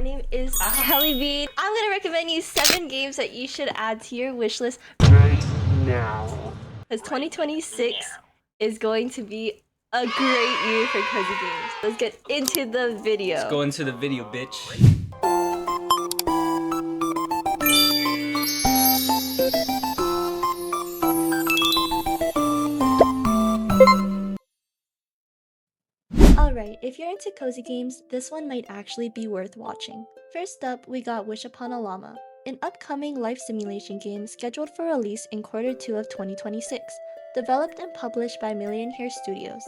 name is Kelly Bean. I'm gonna recommend you 7 games that you should add to your wish list right now. because 2026 is going to be a great year for cozy games. Let's get into the video. Let's go into the video, bitch. Alright, if you're into cozy games, this one might actually be worth watching. First up, we got Wish Upon a Llama, an upcoming life simulation game scheduled for release in Q2 of 2026, developed and published by Million Hair Studios.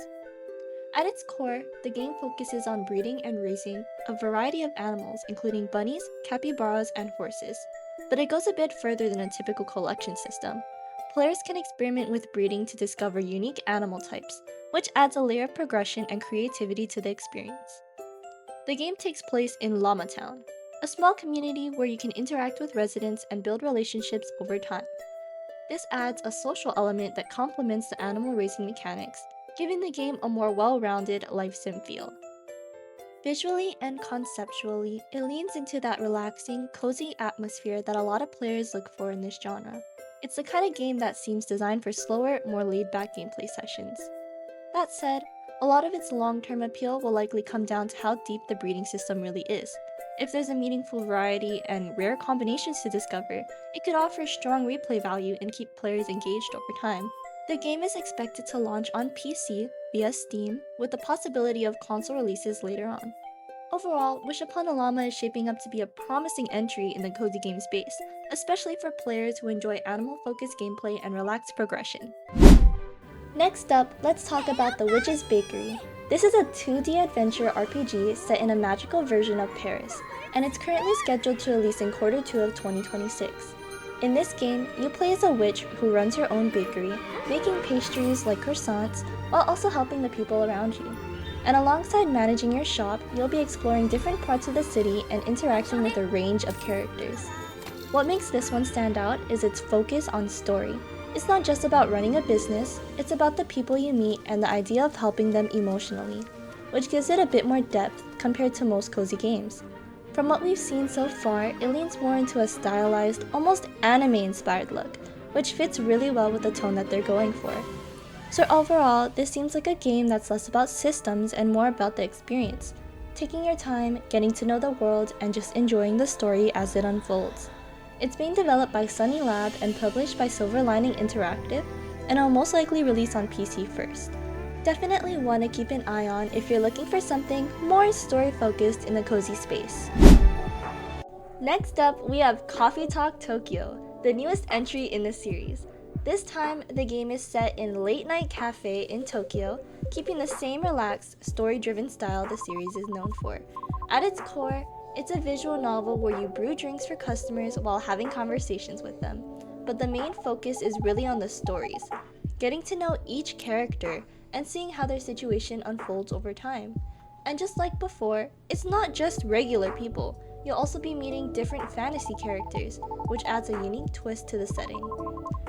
At its core, the game focuses on breeding and raising a variety of animals including bunnies, capybaras, and horses. But it goes a bit further than a typical collection system. Players can experiment with breeding to discover unique animal types, which adds a layer of progression and creativity to the experience. The game takes place in Llama Town, a small community where you can interact with residents and build relationships over time. This adds a social element that complements the animal raising mechanics, giving the game a more well-rounded life sim feel. Visually and conceptually, it leans into that relaxing, cozy atmosphere that a lot of players look for in this genre. It's the kind of game that seems designed for slower, more laid-back gameplay sessions. That said, a lot of its long-term appeal will likely come down to how deep the breeding system really is. If there's a meaningful variety and rare combinations to discover, it could offer strong replay value and keep players engaged over time. The game is expected to launch on PC via Steam, with the possibility of console releases later on. Overall, Wish Upon a Llama is shaping up to be a promising entry in the cozy game space, especially for players who enjoy animal-focused gameplay and relaxed progression. Next up, let's talk about The Witch's Bakery. This is a 2D adventure RPG set in a magical version of Paris, and it's currently scheduled to release in Q2 of 2026. In this game, you play as a witch who runs her own bakery, making pastries like croissants, while also helping the people around you. And alongside managing your shop, you'll be exploring different parts of the city and interacting with a range of characters. What makes this one stand out is its focus on story. It's not just about running a business, it's about the people you meet and the idea of helping them emotionally, which gives it a bit more depth compared to most cozy games. From what we've seen so far, it leans more into a stylized, almost anime-inspired look, which fits really well with the tone that they're going for. So overall, this seems like a game that's less about systems and more about the experience, taking your time, getting to know the world, and just enjoying the story as it unfolds. It's being developed by Sunny Lab and published by Silver Lining Interactive, and it'll most likely release on PC first. Definitely want to keep an eye on if you're looking for something more story-focused in the cozy space. Next up, we have Coffee Talk Tokyo, the newest entry in the series. This time, the game is set in late-night cafe in Tokyo, keeping the same relaxed, story-driven style the series is known for. At its core, it's a visual novel where you brew drinks for customers while having conversations with them. But the main focus is really on the stories, getting to know each character and seeing how their situation unfolds over time. And just like before, it's not just regular people. You'll also be meeting different fantasy characters, which adds a unique twist to the setting.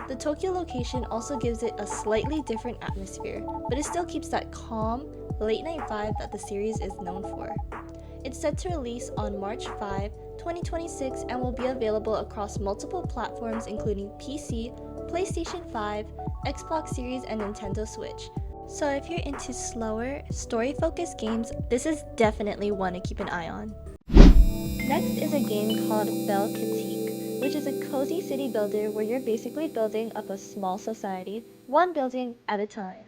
The Tokyo location also gives it a slightly different atmosphere, but it still keeps that calm, late-night vibe that the series is known for. It's set to release on March 5, 2026 and will be available across multiple platforms including PC, PlayStation 5, Xbox Series, and Nintendo Switch. So if you're into slower, story-focused games, this is definitely one to keep an eye on. Next is a game called Belle Critique, which is a cozy city builder where you're basically building up a small society, one building at a time.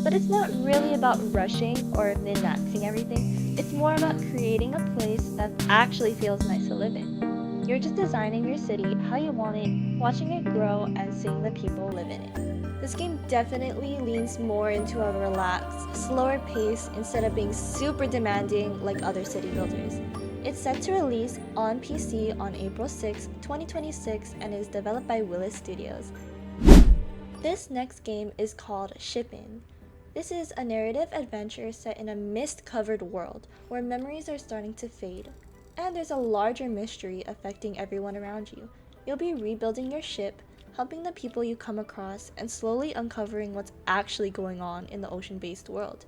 But it's not really about rushing or min-maxing everything, it's more about creating a place that actually feels nice to live in. You're just designing your city how you want it, watching it grow, and seeing the people live in it. This game definitely leans more into a relaxed, slower pace instead of being super demanding like other city builders. It's set to release on PC on April 6, 2026 and is developed by Willis Studios. This next game is called Shippin'. This is a narrative adventure set in a mist-covered world where memories are starting to fade, and there's a larger mystery affecting everyone around you. You'll be rebuilding your ship, helping the people you come across, and slowly uncovering what's actually going on in the ocean-based world.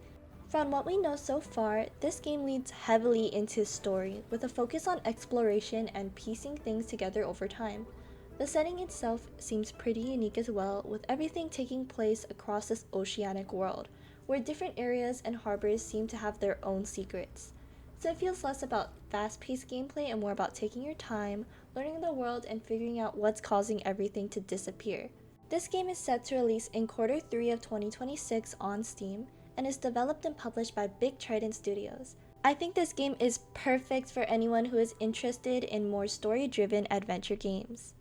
From what we know so far, this game leads heavily into story, with a focus on exploration and piecing things together over time. The setting itself seems pretty unique as well, with everything taking place across this oceanic world, where different areas and harbors seem to have their own secrets. So it feels less about fast-paced gameplay and more about taking your time, learning the world, and figuring out what's causing everything to disappear. This game is set to release in Q3 of 2026 on Steam, and is developed and published by Big Trident Studios. I think this game is perfect for anyone who is interested in more story-driven adventure games.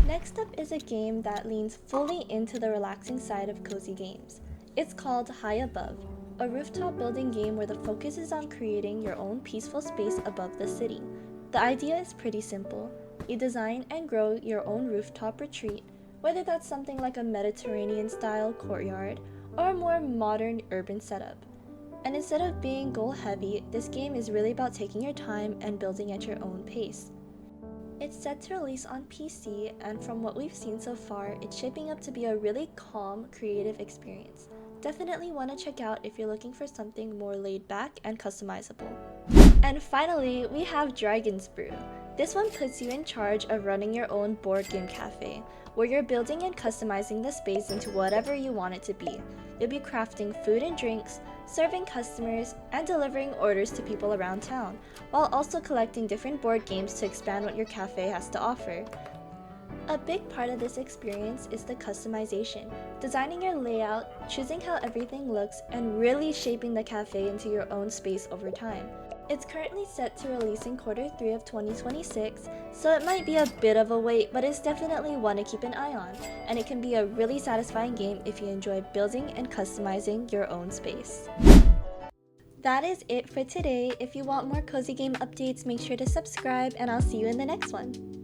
Next up is a game that leans fully into the relaxing side of cozy games. It's called High Above, a rooftop building game where the focus is on creating your own peaceful space above the city. The idea is pretty simple. You design and grow your own rooftop retreat, whether that's something like a Mediterranean-style courtyard or a more modern urban setup. And instead of being goal-heavy, this game is really about taking your time and building at your own pace. It's set to release on PC, and from what we've seen so far, it's shaping up to be a really calm, creative experience. Definitely want to check out if you're looking for something more laid back and customizable. And finally, we have Dragon's Brew. This one puts you in charge of running your own board game cafe, where you're building and customizing the space into whatever you want it to be. You'll be crafting food and drinks, serving customers, and delivering orders to people around town, while also collecting different board games to expand what your cafe has to offer. A big part of this experience is the customization, designing your layout, choosing how everything looks, and really shaping the cafe into your own space over time. It's currently set to release in Q3 of 2026, so it might be a bit of a wait, but it's definitely one to keep an eye on, and it can be a really satisfying game if you enjoy building and customizing your own space. That is it for today. If you want more cozy game updates, make sure to subscribe, and I'll see you in the next one.